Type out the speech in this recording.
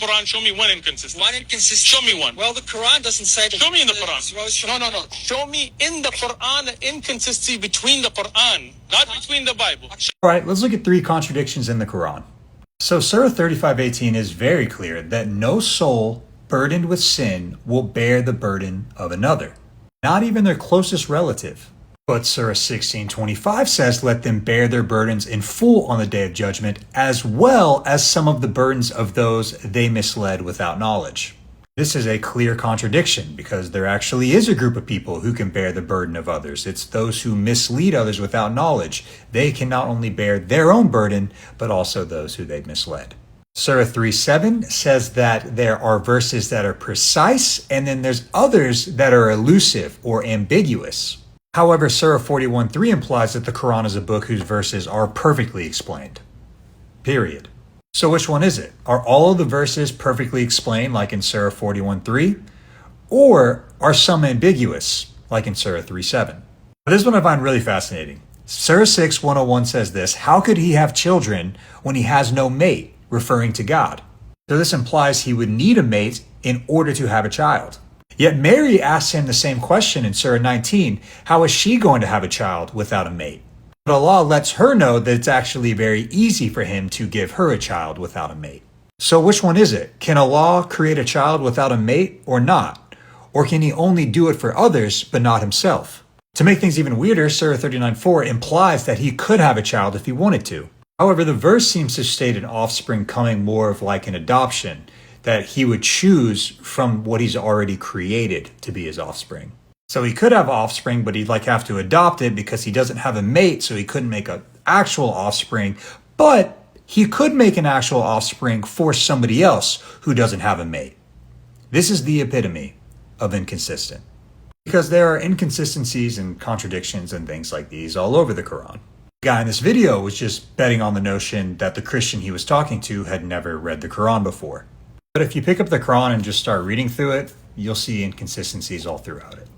Quran, show me one inconsistency. One inconsistency. Show me one. Well, the Quran doesn't say that. Show me in the Quran. No. Show me in the Quran an inconsistency between the Quran, not between the Bible. All right, let's look at 3 contradictions in the Quran. So Surah 35:18 is very clear that no soul burdened with sin will bear the burden of another, not even their closest relative. But Surah 16:25 says, let them bear their burdens in full on the day of judgment, as well as some of the burdens of those they misled without knowledge. This is a clear contradiction because there actually is a group of people who can bear the burden of others. It's those who mislead others without knowledge. They can not only bear their own burden, but also those who they've misled. Surah 3:7 says that there are verses that are precise, and then there's others that are elusive or ambiguous. However, Surah 41:3 implies that the Quran is a book whose verses are perfectly explained. Period. So which one is it? Are all of the verses perfectly explained, like in Surah 41:3? Or are some ambiguous, like in Surah 3:7? This one I find really fascinating. Surah 6:101 says this, how could he have children when he has no mate, referring to God? So this implies he would need a mate in order to have a child. Yet Mary asks him the same question in Surah 19, how is she going to have a child without a mate? But Allah lets her know that it's actually very easy for him to give her a child without a mate. So which one is it? Can Allah create a child without a mate or not? Or can he only do it for others but not himself? To make things even weirder, Surah 39:4 implies that he could have a child if he wanted to. However, the verse seems to state an offspring coming more of like an adoption, that he would choose from what he's already created to be his offspring. So he could have offspring, but he'd have to adopt it because he doesn't have a mate, so he couldn't make an actual offspring. But he could make an actual offspring for somebody else who doesn't have a mate. This is the epitome of inconsistent. Because there are inconsistencies and contradictions and things like these all over the Quran. The guy in this video was just betting on the notion that the Christian he was talking to had never read the Quran before. But if you pick up the Quran and just start reading through it, you'll see inconsistencies all throughout it.